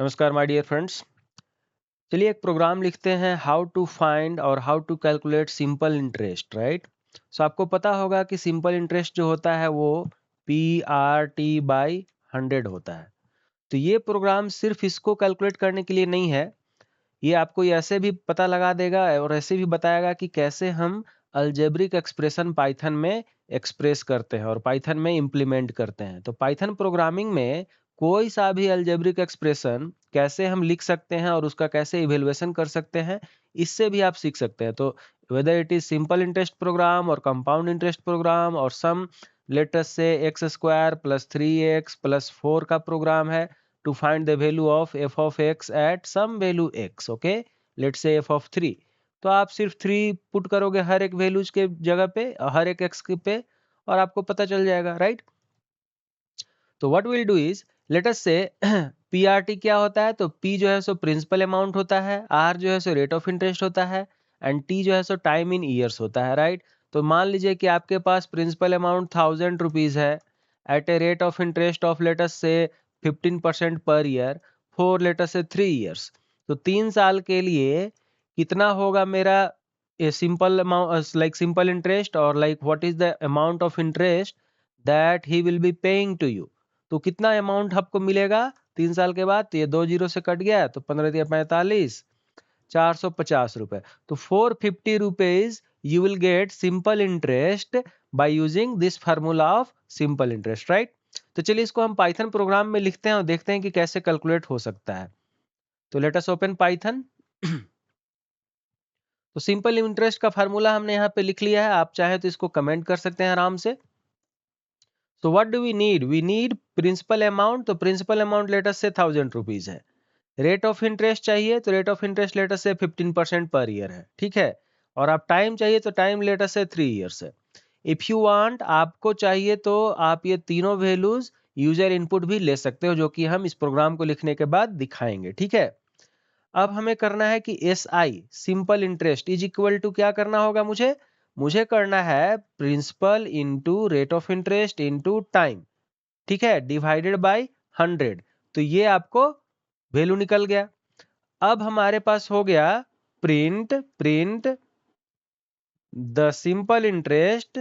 नमस्कार my dear friends. चलिए एक प्रोग्राम लिखते हैं हाउ टू फाइंड और how to calculate simple interest, right. So आपको पता होगा कि सिंपल इंटरेस्ट जो होता है वो PRT/100 होता है। तो ये प्रोग्राम सिर्फ इसको कैलकुलेट करने के लिए नहीं है, ये आपको ये ऐसे भी पता लगा देगा और ऐसे भी बताएगा कि कैसे हम अलजेब्रिक एक्सप्रेशन पाइथन में एक्सप्रेस करते हैं और पाइथन में इम्प्लीमेंट करते हैं। तो पाइथन प्रोग्रामिंग में कोई सा भी अलजेब्रिक एक्सप्रेशन कैसे हम लिख सकते हैं और उसका कैसे इवेल्युएशन कर सकते हैं, इससे भी आप सीख सकते हैं। तो whether it is simple interest program और कंपाउंड इंटरेस्ट प्रोग्राम और some let's say x² + 3x + 4 का प्रोग्राम है to find the value of f of x at some value x, okay, let's say f of 3। तो आप सिर्फ 3 put करोगे हर एक values के जगह पे, हर एक x पे, और आपको पता चल जाएगा, राइट। तो what will do is, let us से पीआरटी क्या होता है, तो पी जो है सो प्रिंसिपल अमाउंट होता है, आर जो है सो रेट ऑफ इंटरेस्ट होता है, एंड टी जो है सो टाइम इन ईयर्स होता है, राइट। तो मान लीजिए कि आपके पास प्रिंसिपल अमाउंट 1000 रुपीज है at a rate of interest of let's say 15% per year for let's say 3 years. तो 3 साल के लिए कितना होगा मेरा simple amount, like simple interest, और like what is the amount of interest that he will be paying to you. तो कितना अमाउंट आपको मिलेगा 3 साल के बाद, तो ये 2 जीरो से कट गया, तो 15×45 450 रुपए। तो 450 rupees you will get simple interest by using this formula of simple interest, right. तो चलिए इसको हम पाइथन प्रोग्राम में लिखते हैं और देखते हैं कि कैसे कैलकुलेट हो सकता है। तो लेट अस ओपन पाइथन। तो सिंपल इंटरेस्ट का फार्मूला हमने यहाँ पे लिख लिया है, आप चाहे तो इसको कमेंट कर सकते हैं आराम से। तो what do we need, we need principal amount. तो principal amount let's say 1000 rupees है। रेट ऑफ इंटरेस्ट चाहिए, तो रेट ऑफ इंटरेस्ट लेटर से 15% पर ईयर है, ठीक है। और आप टाइम चाहिए, तो टाइम लेटर से 3 ईयर्स है। इफ यू वांट, आपको चाहिए तो आप ये तीनों वैल्यूज यूजर इनपुट भी ले सकते हो, जो कि हम इस प्रोग्राम को लिखने के बाद दिखाएंगे, ठीक है। अब हमें करना है कि SI simple interest is equal to क्या करना होगा, मुझे करना है principal into rate of interest into time, ठीक है, डिवाइडेड बाय 100। तो ये आपको वैल्यू निकल गया। अब हमारे पास हो गया print the simple interest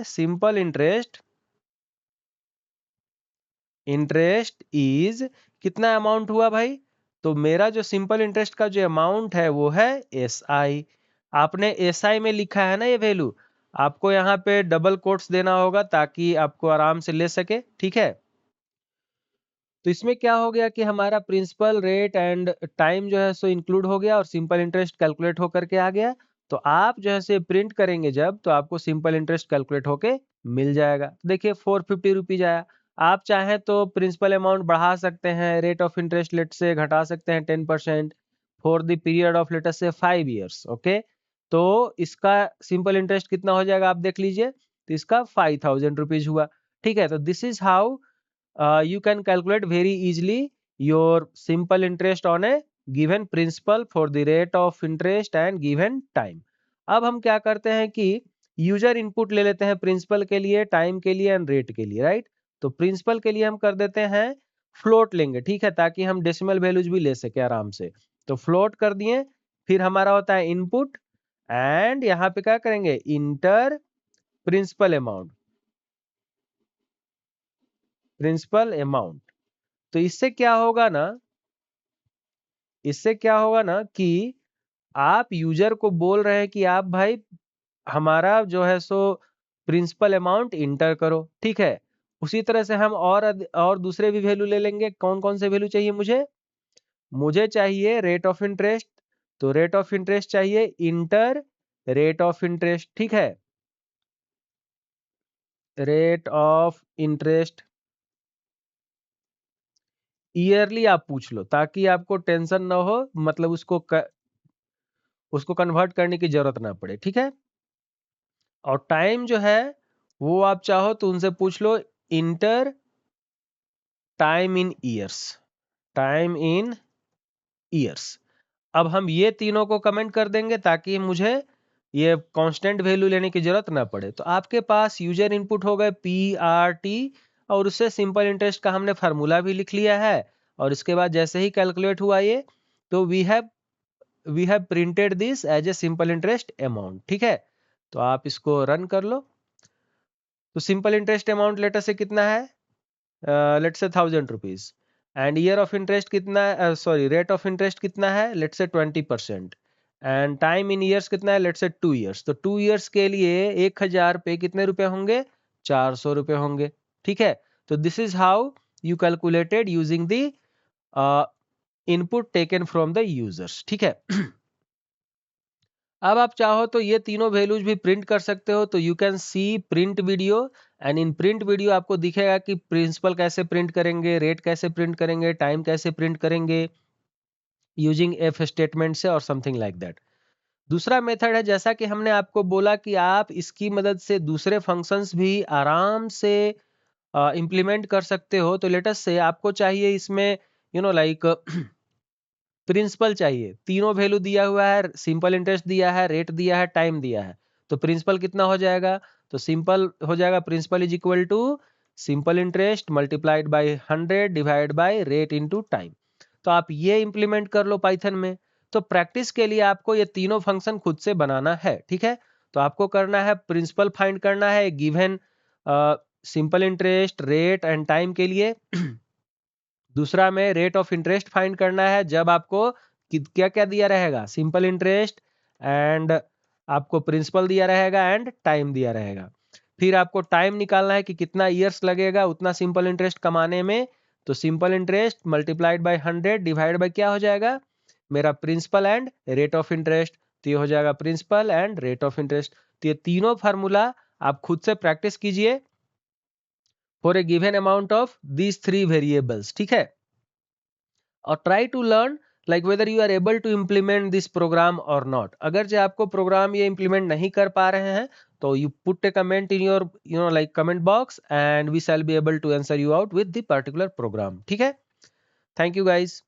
is, कितना अमाउंट हुआ भाई, तो मेरा जो सिंपल इंटरेस्ट का जो अमाउंट है वो है SI। आपने SI में लिखा है ना ये वैल्यू, आपको यहाँ पे डबल कोट्स देना होगा ताकि आपको आराम से ले सके, ठीक है। तो इसमें क्या हो गया कि हमारा प्रिंसिपल रेट एंड टाइम जो है सो इंक्लूड हो गया और सिंपल इंटरेस्ट कैलकुलेट होकर के आ गया। तो आप जो है से प्रिंट करेंगे जब, तो आपको सिंपल इंटरेस्ट कैलकुलेट होके मिल जाएगा। तो देखिए 450 रुपीज आया। आप चाहें तो प्रिंसिपल अमाउंट बढ़ा सकते हैं, रेट ऑफ इंटरेस्ट लेट से घटा सकते हैं 10% for the period of let say 5 years, okay. तो इसका सिंपल इंटरेस्ट कितना हो जाएगा आप देख लीजिए, तो इसका 5000 रुपीज हुआ, ठीक है। तो this is how you can calculate very easily your simple interest on a given principal for the rate of interest and given time। अब हम क्या करते हैं कि यूजर इनपुट ले लेते हैं प्रिंसिपल के लिए, टाइम के लिए एंड रेट के लिए, राइट। तो प्रिंसिपल के लिए हम कर देते हैं फ्लोट लेंगे, ठीक है, ताकि हम डेसिमल वैल्यूज भी ले सके आराम से। तो फ्लोट कर दिए, फिर हमारा होता है इनपुट, एंड यहाँ पे क्या करेंगे, इंटर प्रिंसिपल अमाउंट। तो इससे क्या होगा ना कि आप यूजर को बोल रहे हैं कि आप भाई हमारा जो है सो प्रिंसिपल अमाउंट इंटर करो, ठीक है। उसी तरह से हम और दूसरे भी वैल्यू ले लेंगे। कौन कौन से वैल्यू चाहिए मुझे चाहिए रेट ऑफ इंटरेस्ट। तो रेट ऑफ इंटरेस्ट चाहिए इंटर रेट ऑफ इंटरेस्ट, ठीक है, रेट ऑफ इंटरेस्ट ईयरली आप पूछ लो ताकि आपको टेंशन ना हो, मतलब उसको कन्वर्ट करने की जरूरत ना पड़े, ठीक है। और टाइम जो है वो आप चाहो तो उनसे पूछ लो, इंटर टाइम इन ईयर्स। अब हम ये तीनों को कमेंट कर देंगे ताकि मुझे ये कांस्टेंट वैल्यू लेने की जरूरत ना पड़े। तो आपके पास यूजर इनपुट हो गए PRT, और उससे सिंपल इंटरेस्ट का हमने फार्मूला भी लिख लिया है, और इसके बाद जैसे ही कैलकुलेट हुआ ये, तो we have printed this as a simple interest amount. ठीक है, तो आप इसको रन कर लो। तो सिंपल इंटरेस्ट अमाउंट लेटर से कितना है, लेट से 1000 rupees. And year of interest कितना है, सॉरी रेट ऑफ इंटरेस्ट कितना है, लेट से 20%। एंड टाइम इन ईयर्स कितना है, लेट से 2 ईयर्स। तो 2 ईयर्स के लिए 1000 पे कितने रुपए होंगे, 400 रुपए होंगे। ठीक है, तो this is how you calculated using the input taken from the users. ठीक है। अब आप चाहो तो ये तीनों वैल्यूज भी प्रिंट कर सकते हो। तो you can see print video, and in print video आपको दिखेगा कि प्रिंसिपल कैसे प्रिंट करेंगे, रेट कैसे प्रिंट करेंगे, टाइम कैसे प्रिंट करेंगे यूजिंग इफ स्टेटमेंट से और समथिंग लाइक दैट। दूसरा मेथड है, जैसा कि हमने आपको बोला कि आप इसकी मदद से दूसरे फंक्शंस भी आराम से इम्प्लीमेंट कर सकते हो। तो लेट अस से आपको चाहिए इसमें लाइक प्रिंसिपल चाहिए, तीनों वैल्यू दिया हुआ है, सिंपल इंटरेस्ट दिया है, रेट दिया है, टाइम दिया है। तो प्रिंसिपल कितना हो जाएगा, तो सिंपल हो जाएगा principal is equal to simple interest multiplied by 100 divide by rate into time. तो आप ये इंप्लीमेंट कर लो पाइथन में। तो प्रैक्टिस के लिए आपको ये तीनों फंक्शन खुद से बनाना है। ठीक है, तो आपको करना है, प्रिंसिपल फाइंड करना है given simple interest, rate and time के लिए। दूसरा में रेट ऑफ इंटरेस्ट फाइंड करना है जब आपको क्या क्या दिया रहेगा, सिंपल इंटरेस्ट एंड आपको प्रिंसिपल दिया रहेगा एंड टाइम दिया रहेगा। फिर आपको टाइम निकालना है कि कितना ईयर्स लगेगा उतना सिंपल इंटरेस्ट कमाने में। तो simple interest multiplied by 100 divide by क्या हो जाएगा, मेरा principal and rate of interest. तो ये हो जाएगा principal and rate of interest. तो ये तीनों फार्मूला आप खुद से प्रैक्टिस कीजिए for a given amount of these 3 variables. ठीक है, और try to learn like whether you are able to implement this program और नॉट। अगर जो आपको प्रोग्राम ये इम्प्लीमेंट नहीं कर पा रहे हैं, तो you put a comment in your like comment box, and we shall be able to answer you out with the particular program. ठीक है, थैंक यू गाइज।